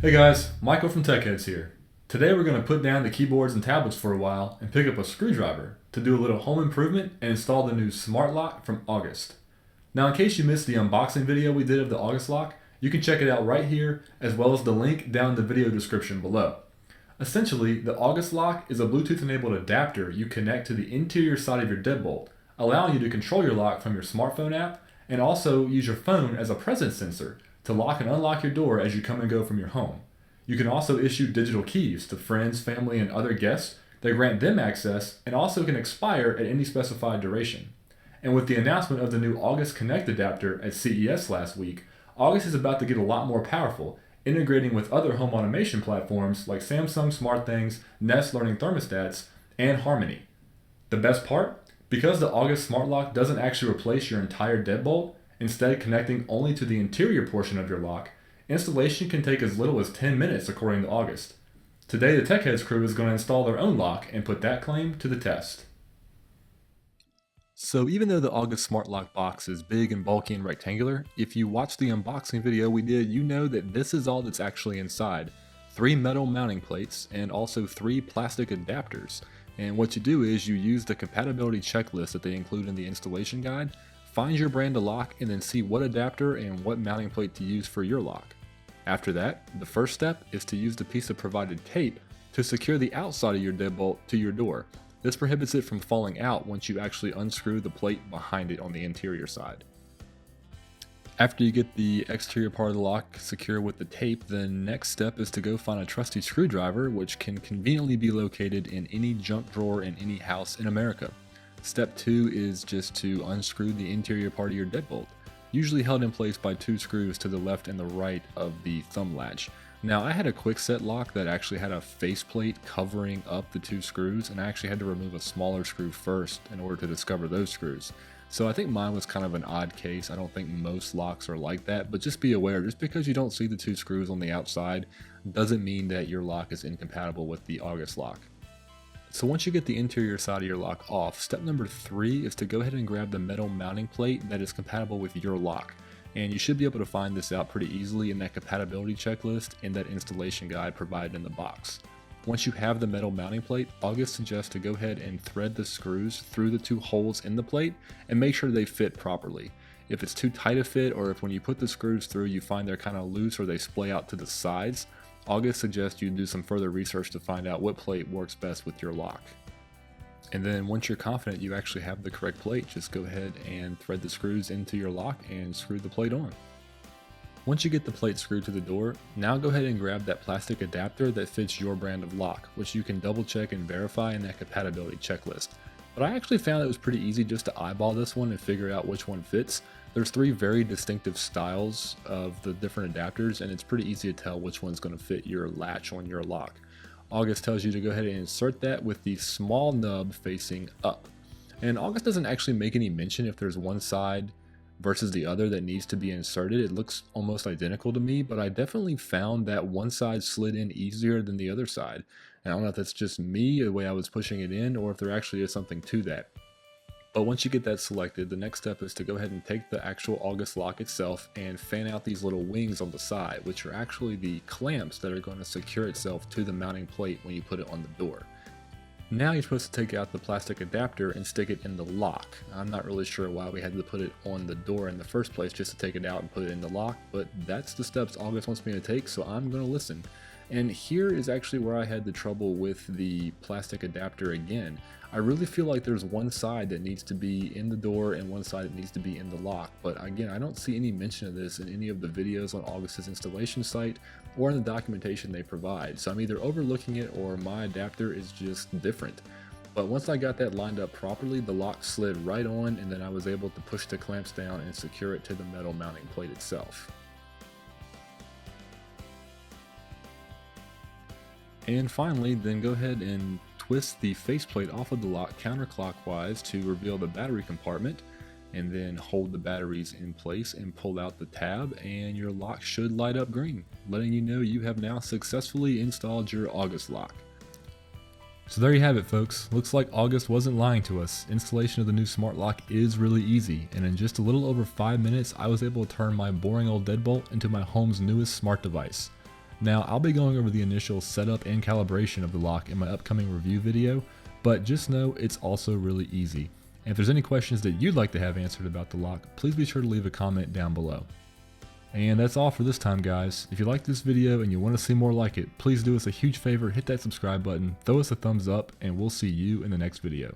Hey guys, Michael from TekHeadz here. Today we're going to put down the keyboards and tablets for a while and pick up a screwdriver to do a little home improvement and install the new smart lock from August. Now in case you missed the unboxing video we did of the August lock, you can check it out right here as well as the link down in the video description below. Essentially, the August lock is a Bluetooth enabled adapter you connect to the interior side of your deadbolt, allowing you to control your lock from your smartphone app and also use your phone as a presence sensor to lock and unlock your door as you come and go from your home. You can also issue digital keys to friends, family, and other guests that grant them access and also can expire at any specified duration. And with the announcement of the new August Connect adapter at CES last week, August is about to get a lot more powerful, integrating with other home automation platforms like Samsung SmartThings, Nest Learning Thermostats, and Harmony. The best part? Because the August Smart Lock doesn't actually replace your entire deadbolt, instead connecting only to the interior portion of your lock, installation can take as little as 10 minutes according to August. Today the TekHeadz crew is going to install their own lock and put that claim to the test. So even though the August Smart Lock box is big and bulky and rectangular, if you watched the unboxing video we did, you know that this is all that's actually inside. 3 metal mounting plates and also 3 plastic adapters. And what you do is you use the compatibility checklist that they include in the installation guide, find your brand of lock, and then see what adapter and what mounting plate to use for your lock. After that, the first step is to use the piece of provided tape to secure the outside of your deadbolt to your door. This prohibits it from falling out once you actually unscrew the plate behind it on the interior side. After you get the exterior part of the lock secure with the tape, the next step is to go find a trusty screwdriver, which can conveniently be located in any junk drawer in any house in America. Step 2 is just to unscrew the interior part of your deadbolt, usually held in place by 2 screws to the left and the right of the thumb latch. Now I had a quick set lock that actually had a faceplate covering up the 2 screws, and I actually had to remove a smaller screw first in order to discover those screws. So I think mine was kind of an odd case. I don't think most locks are like that, but just be aware, just because you don't see the 2 screws on the outside doesn't mean that your lock is incompatible with the August lock. So once you get the interior side of your lock off, step number 3 is to go ahead and grab the metal mounting plate that is compatible with your lock. And you should be able to find this out pretty easily in that compatibility checklist and that installation guide provided in the box. Once you have the metal mounting plate, August suggests to go ahead and thread the screws through the 2 holes in the plate and make sure they fit properly. If it's too tight a fit, or if when you put the screws through you find they're kind of loose or they splay out to the sides, August suggests you do some further research to find out what plate works best with your lock. And then once you're confident you actually have the correct plate, just go ahead and thread the screws into your lock and screw the plate on. Once you get the plate screwed to the door, now go ahead and grab that plastic adapter that fits your brand of lock, which you can double check and verify in that compatibility checklist. But I actually found it was pretty easy just to eyeball this one and figure out which one fits. There's 3 very distinctive styles of the different adapters, and it's pretty easy to tell which one's going to fit your latch on your lock. August tells you to go ahead and insert that with the small nub facing up. And August doesn't actually make any mention if there's one side versus the other that needs to be inserted. It looks almost identical to me, but I definitely found that one side slid in easier than the other side. And I don't know if that's just me, the way I was pushing it in, or if there actually is something to that. But once you get that selected, the next step is to go ahead and take the actual August lock itself and fan out these little wings on the side, which are actually the clamps that are going to secure itself to the mounting plate when you put it on the door. Now you're supposed to take out the plastic adapter and stick it in the lock. I'm not really sure why we had to put it on the door in the first place, just to take it out and put it in the lock, but that's the steps August wants me to take, so I'm going to listen. And here is actually where I had the trouble with the plastic adapter again. I really feel like there's one side that needs to be in the door and one side that needs to be in the lock, but again, I don't see any mention of this in any of the videos on August's installation site or in the documentation they provide. So I'm either overlooking it or my adapter is just different. But once I got that lined up properly, the lock slid right on, and then I was able to push the clamps down and secure it to the metal mounting plate itself. And finally, then go ahead and twist the faceplate off of the lock counterclockwise to reveal the battery compartment, and then hold the batteries in place and pull out the tab, and your lock should light up green, letting you know you have now successfully installed your August lock. So there you have it, folks. Looks like August wasn't lying to us. Installation of the new smart lock is really easy, and in just a little over 5 minutes I was able to turn my boring old deadbolt into my home's newest smart device. Now, I'll be going over the initial setup and calibration of the lock in my upcoming review video, but just know it's also really easy. And if there's any questions that you'd like to have answered about the lock, please be sure to leave a comment down below. And that's all for this time, guys. If you liked this video and you want to see more like it, please do us a huge favor, hit that subscribe button, throw us a thumbs up, and we'll see you in the next video.